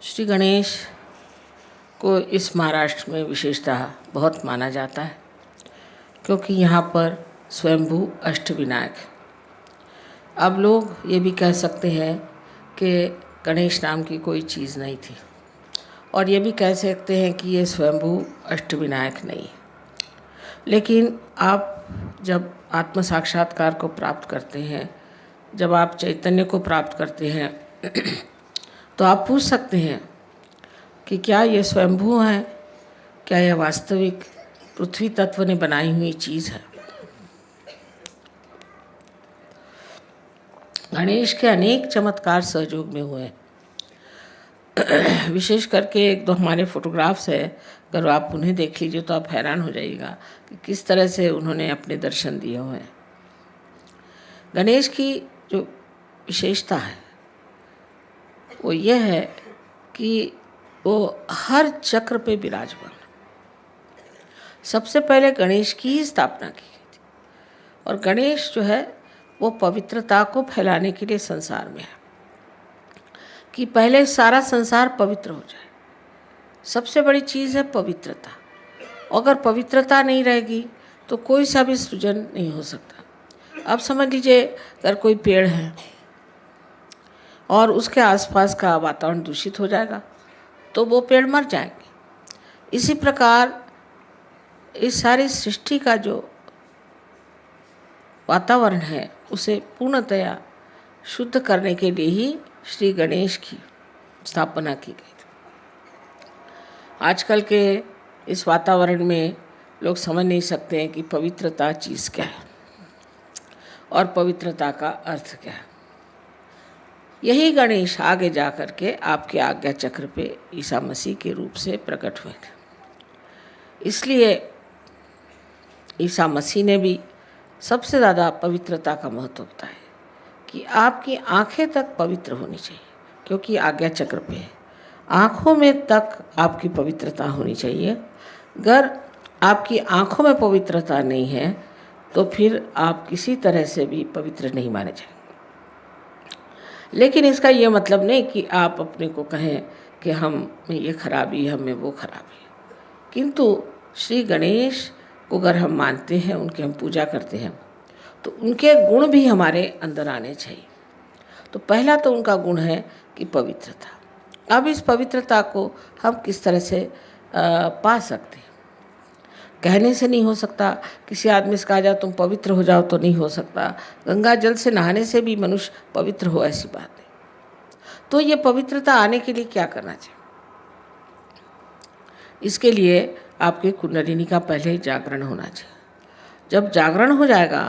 श्री गणेश को इस महाराष्ट्र में विशेषतः बहुत माना जाता है, क्योंकि यहाँ पर स्वयंभू अष्टविनायक है। अब लोग ये भी कह सकते हैं कि गणेश नाम की कोई चीज़ नहीं थी, और ये भी कह सकते हैं कि ये स्वयंभू अष्टविनायक नहीं है। लेकिन आप जब आत्म साक्षात्कार को प्राप्त करते हैं, जब आप चैतन्य को प्राप्त करते हैं तो आप पूछ सकते हैं कि क्या ये स्वयंभू है, क्या यह वास्तविक पृथ्वी तत्व ने बनाई हुई चीज़ है। गणेश के अनेक चमत्कार सहयोग में हुए हैं। विशेष करके एक दो हमारे फोटोग्राफ्स है, अगर आप उन्हें देख लीजिए तो आप हैरान हो जाइएगा कि किस तरह से उन्होंने अपने दर्शन दिए हुए हैं। गणेश की जो विशेषता है वो यह है कि वो हर चक्र पे विराजमान। सबसे पहले गणेश की ही स्थापना की गई थी, और गणेश जो है वो पवित्रता को फैलाने के लिए संसार में है, कि पहले सारा संसार पवित्र हो जाए। सबसे बड़ी चीज़ है पवित्रता। अगर पवित्रता नहीं रहेगी तो कोई सा भी सृजन नहीं हो सकता। अब समझ लीजिए, अगर कोई पेड़ है और उसके आसपास का वातावरण दूषित हो जाएगा तो वो पेड़ मर जाएंगे। इसी प्रकार इस सारी सृष्टि का जो वातावरण है उसे पूर्णतया शुद्ध करने के लिए ही श्री गणेश की स्थापना की गई थी। आजकल के इस वातावरण में लोग समझ नहीं सकते हैं कि पवित्रता चीज़ क्या है और पवित्रता का अर्थ क्या है। यही गणेश आगे जा कर के आपके आज्ञा चक्र पे ईसा मसीह के रूप से प्रकट हुए थे। इसलिए ईसा मसीह ने भी सबसे ज़्यादा पवित्रता का महत्व बताया कि आपकी आंखें तक पवित्र होनी चाहिए, क्योंकि आज्ञा चक्र पे है। आँखों में तक आपकी पवित्रता होनी चाहिए। अगर आपकी आँखों में पवित्रता नहीं है तो फिर आप किसी तरह से भी पवित्र नहीं माने जाएंगे। लेकिन इसका ये मतलब नहीं कि आप अपने को कहें कि हम में ये खराबी है, हमें वो खराबी है। किंतु श्री गणेश को अगर हम मानते हैं, उनकी हम पूजा करते हैं, तो उनके गुण भी हमारे अंदर आने चाहिए। तो पहला तो उनका गुण है कि पवित्रता। अब इस पवित्रता को हम किस तरह से पा सकते हैं? कहने से नहीं हो सकता। किसी आदमी से कहा जाए तुम पवित्र हो जाओ तो नहीं हो सकता। गंगा जल से नहाने से भी मनुष्य पवित्र हो, ऐसी बात नहीं। तो ये पवित्रता आने के लिए क्या करना चाहिए? इसके लिए आपके कुंडलिनी का पहले जागरण होना चाहिए। जब जागरण हो जाएगा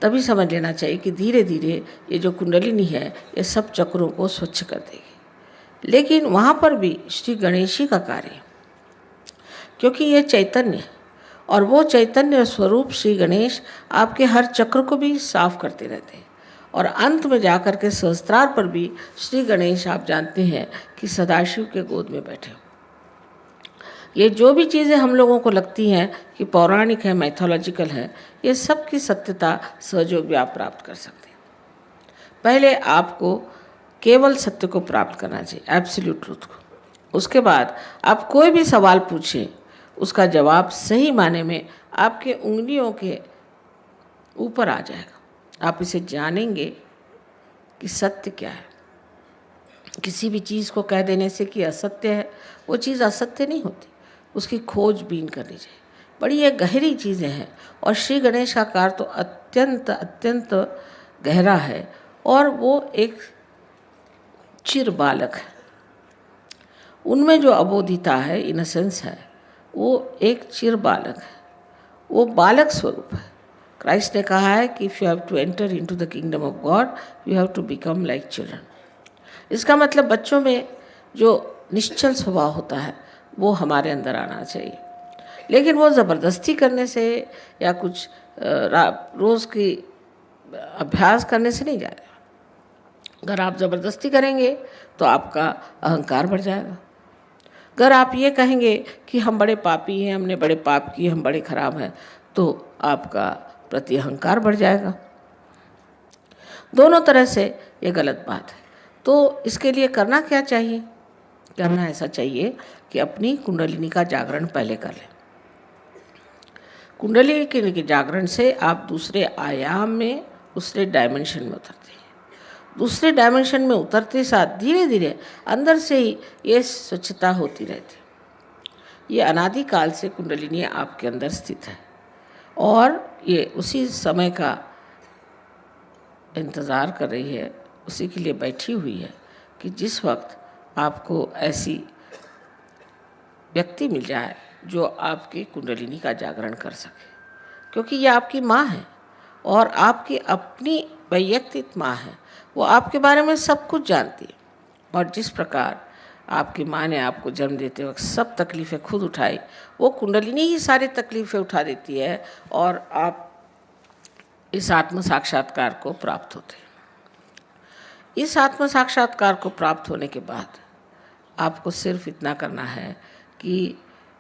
तभी समझ लेना चाहिए कि धीरे धीरे ये जो कुंडलिनी है ये सब चक्रों को स्वच्छ कर देगी। लेकिन वहाँ पर भी श्री गणेश जी का कार्य है, क्योंकि ये चैतन्य है, और वो चैतन्य स्वरूप श्री गणेश आपके हर चक्र को भी साफ करते रहते हैं। और अंत में जाकर के सहस्त्रार पर भी श्री गणेश, आप जानते हैं कि सदाशिव के गोद में बैठे हो। ये जो भी चीज़ें हम लोगों को लगती हैं कि पौराणिक है, मैथोलॉजिकल है, ये सब की सत्यता सहयोग भी आप प्राप्त कर सकते हैं। पहले आपको केवल सत्य को प्राप्त करना चाहिए, एब्सोल्यूट ट्रूथ को। उसके बाद आप कोई भी सवाल पूछें, उसका जवाब सही माने में आपके उंगलियों के ऊपर आ जाएगा। आप इसे जानेंगे कि सत्य क्या है। किसी भी चीज़ को कह देने से कि असत्य है, वो चीज़ असत्य नहीं होती। उसकी खोजबीन करनी चाहिए। बड़ी ये गहरी चीज़ें हैं, और श्री गणेश का कार्य तो अत्यंत अत्यंत गहरा है, और वो एक चिर बालक है। उनमें जो अबोधिता है, इनोसेंस है, वो एक चिर बालक है। वो बालक स्वरूप है। क्राइस्ट ने कहा है कि if you have to enter into the kingdom of God you have to become like children. इसका मतलब बच्चों में जो निश्चल स्वभाव होता है वो हमारे अंदर आना चाहिए। लेकिन वो ज़बरदस्ती करने से या कुछ रोज़ की अभ्यास करने से नहीं जाएगा। अगर आप ज़बरदस्ती करेंगे तो आपका अहंकार बढ़ जाएगा। अगर आप ये कहेंगे कि हम बड़े पापी हैं, हमने बड़े पाप किए, हम बड़े खराब हैं, तो आपका प्रति अहंकार बढ़ जाएगा। दोनों तरह से ये गलत बात है। तो इसके लिए करना क्या चाहिए? करना ऐसा चाहिए कि अपनी कुंडलिनी का जागरण पहले कर लें। कुंडली के जागरण से आप दूसरे आयाम में, दूसरे डायमेंशन में उतरते हैं। दूसरे डायमेंशन में उतरते साथ धीरे धीरे अंदर से ही ये स्वच्छता होती रहती है। ये अनादिकाल से कुंडलिनी आपके अंदर स्थित है और ये उसी समय का इंतज़ार कर रही है, उसी के लिए बैठी हुई है कि जिस वक्त आपको ऐसी व्यक्ति मिल जाए जो आपकी कुंडलिनी का जागरण कर सके, क्योंकि ये आपकी माँ है और आपकी अपनी वैयक्तिक माँ है। वो आपके बारे में सब कुछ जानती है और जिस प्रकार आपकी माँ ने आपको जन्म देते वक्त सब तकलीफ़ें खुद उठाई, वो कुंडलिनी ही सारी तकलीफ़ें उठा देती है और आप इस आत्म साक्षात्कार को प्राप्त होते हैं। इस आत्म साक्षात्कार को प्राप्त होने के बाद आपको सिर्फ इतना करना है कि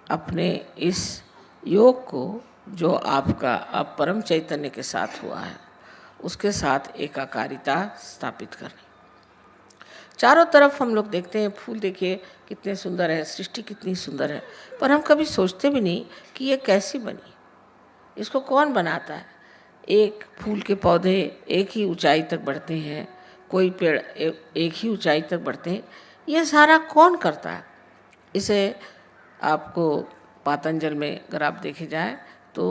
अपने इस योग को जो आपका अब परम चैतन्य के साथ हुआ है उसके साथ एकाकारिता स्थापित करनी। चारों तरफ हम लोग देखते हैं फूल, देखिए कितने सुंदर है, सृष्टि कितनी सुंदर है, पर हम कभी सोचते भी नहीं कि ये कैसी बनी, इसको कौन बनाता है। एक फूल के पौधे एक ही ऊंचाई तक बढ़ते हैं, कोई पेड़ एक ही ऊंचाई तक बढ़ते हैं, ये सारा कौन करता है। इसे आपको पातंजल में अगर आप देखे जाए तो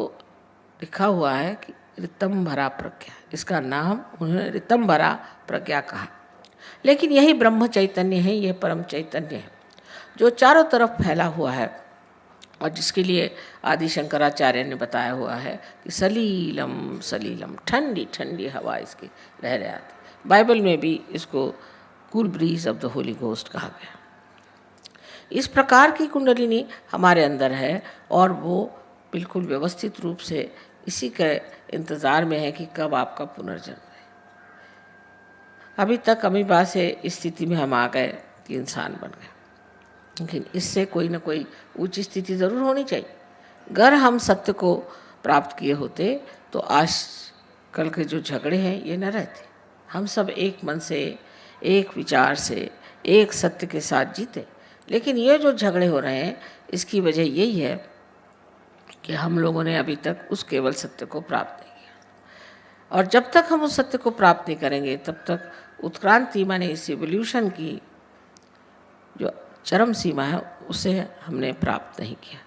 लिखा हुआ है कि ऋतंभरा प्रज्ञा, इसका नाम उन्होंने ऋतंभरा प्रज्ञा कहा। लेकिन यही ब्रह्म चैतन्य है, यह परम चैतन्य है जो चारों तरफ फैला हुआ है और जिसके लिए आदि शंकराचार्य ने बताया हुआ है कि सलीलम सलीलम, ठंडी ठंडी हवा इसकी लहरें आती। बाइबल में भी इसको cool bridge of the Holi ghost कहा गया। इस प्रकार की कुंडलिनी हमारे अंदर है और वो बिल्कुल व्यवस्थित रूप से इसी के इंतज़ार में है कि कब आपका पुनर्जन्म है। अभी तक अमीबा से इस स्थिति में हम आ गए कि इंसान बन गए, लेकिन इससे कोई ना कोई ऊंची स्थिति ज़रूर होनी चाहिए। अगर हम सत्य को प्राप्त किए होते तो आज कल के जो झगड़े हैं ये न रहते। हम सब एक मन से, एक विचार से, एक सत्य के साथ जीते। लेकिन ये जो झगड़े हो रहे हैं इसकी वजह यही है कि हम लोगों ने अभी तक उस केवल सत्य को प्राप्त नहीं किया और जब तक हम उस सत्य को प्राप्त नहीं करेंगे तब तक उत्क्रांति माने इस एवोल्यूशन की जो चरम सीमा है उसे हमने प्राप्त नहीं किया।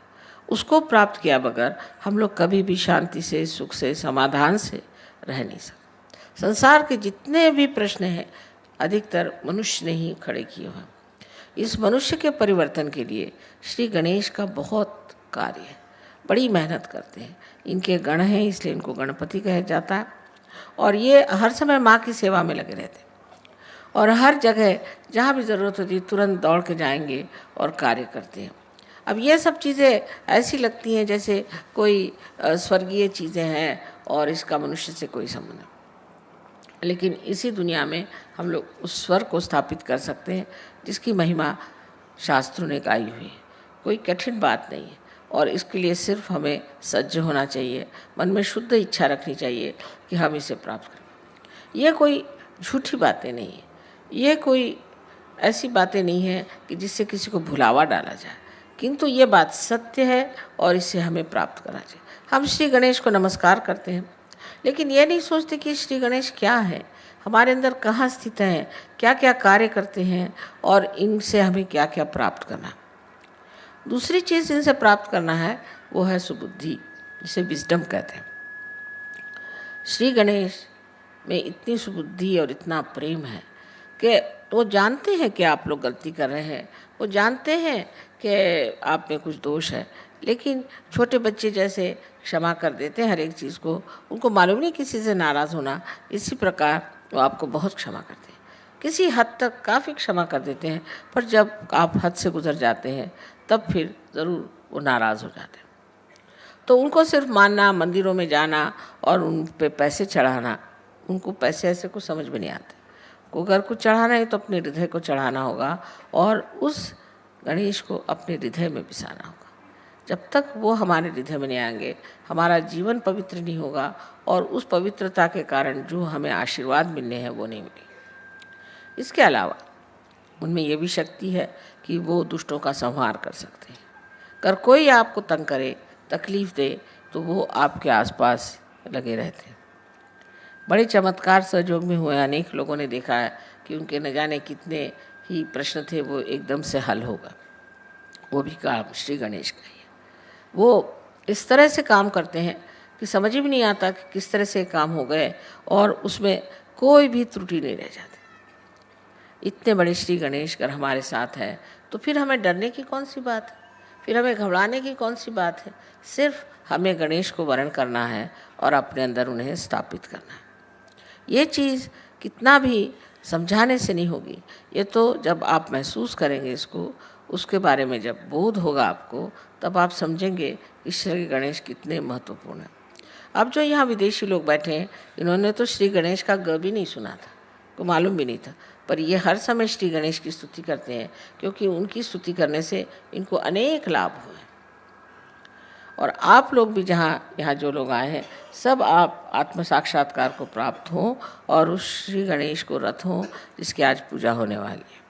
उसको प्राप्त किया बगैर हम लोग कभी भी शांति से, सुख से, समाधान से रह नहीं सकते। संसार के जितने भी प्रश्न हैं अधिकतर मनुष्य ने ही खड़े किए हैं। इस मनुष्य के परिवर्तन के लिए श्री गणेश का बहुत कार्य है, बड़ी मेहनत करते हैं। इनके गण हैं इसलिए इनको गणपति कहा जाता है और ये हर समय माँ की सेवा में लगे रहते हैं और हर जगह जहाँ भी ज़रूरत होती है तुरंत दौड़ के जाएंगे और कार्य करते हैं। अब ये सब चीज़ें ऐसी लगती हैं जैसे कोई स्वर्गीय चीज़ें हैं और इसका मनुष्य से कोई संबंध नहीं, लेकिन इसी दुनिया में हम लोग उस स्वर को स्थापित कर सकते हैं जिसकी महिमा शास्त्रों ने गाई हुई है। कोई कठिन बात नहीं है और इसके लिए सिर्फ हमें सज्ज होना चाहिए, मन में शुद्ध इच्छा रखनी चाहिए कि हम इसे प्राप्त करें। ये कोई झूठी बातें नहीं है, ये कोई ऐसी बातें नहीं हैं कि जिससे किसी को भुलावा डाला जाए, किंतु ये बात सत्य है और इसे हमें प्राप्त करना चाहिए। हम श्री गणेश को नमस्कार करते हैं लेकिन ये नहीं सोचते कि श्री गणेश क्या है, हमारे अंदर कहाँ स्थित हैं, क्या क्या कार्य करते हैं और इनसे हमें क्या क्या प्राप्त करना। दूसरी चीज़ इनसे प्राप्त करना है वो है सुबुद्धि, जिसे विजडम कहते हैं। श्री गणेश में इतनी सुबुद्धि और इतना प्रेम है कि वो जानते हैं कि आप लोग गलती कर रहे हैं, वो जानते हैं कि आप में कुछ दोष है, लेकिन छोटे बच्चे जैसे क्षमा कर देते हैं हर एक चीज़ को। उनको मालूम नहीं किसी से नाराज़ होना, इसी प्रकार वो आपको बहुत क्षमा करते हैं। किसी हद तक काफ़ी क्षमा कर देते हैं, पर जब आप हद से गुजर जाते हैं तब फिर ज़रूर वो नाराज़ हो जाते हैं। तो उनको सिर्फ मानना, मंदिरों में जाना और उन पे पैसे चढ़ाना, उनको पैसे ऐसे कुछ समझ में नहीं आते। को अगर कुछ चढ़ाना है तो अपने हृदय को चढ़ाना होगा और उस गणेश को अपने हृदय में बिसाना होगा। जब तक वो हमारे हृदय में नहीं आएंगे हमारा जीवन पवित्र नहीं होगा और उस पवित्रता के कारण जो हमें आशीर्वाद मिलने हैं वो नहीं मिलेंगे। इसके अलावा उनमें ये भी शक्ति है कि वो दुष्टों का संहार कर सकते हैं। अगर कोई आपको तंग करे, तकलीफ़ दे, तो वो आपके आसपास लगे रहते हैं। बड़े चमत्कार सहयोग में हुए, अनेक लोगों ने देखा है कि उनके न जाने कितने ही प्रश्न थे वो एकदम से हल होगा। वो भी काम श्री गणेश का ही है। वो इस तरह से काम करते हैं कि समझ ही नहीं आता कि किस तरह से काम हो गए और उसमें कोई भी त्रुटि नहीं रह जाती। इतने बड़े श्री गणेश अगर हमारे साथ है तो फिर हमें डरने की कौन सी बात है, फिर हमें घबराने की कौन सी बात है। सिर्फ हमें गणेश को वरण करना है और अपने अंदर उन्हें स्थापित करना है। ये चीज़ कितना भी समझाने से नहीं होगी, ये तो जब आप महसूस करेंगे इसको, उसके बारे में जब बोध होगा आपको, तब आप समझेंगे कि श्री गणेश कितने महत्वपूर्ण हैं। अब जो यहाँ विदेशी लोग बैठे हैं, इन्होंने तो श्री गणेश का ग भी नहीं सुना था, को मालूम भी नहीं था, पर ये हर समय श्री गणेश की स्तुति करते हैं, क्योंकि उनकी स्तुति करने से इनको अनेक लाभ हुए। और आप लोग भी यहाँ जो लोग आए हैं, सब आप आत्म साक्षात्कार को प्राप्त हों और उस श्री गणेश को रथ हों जिसकी आज पूजा होने वाली है।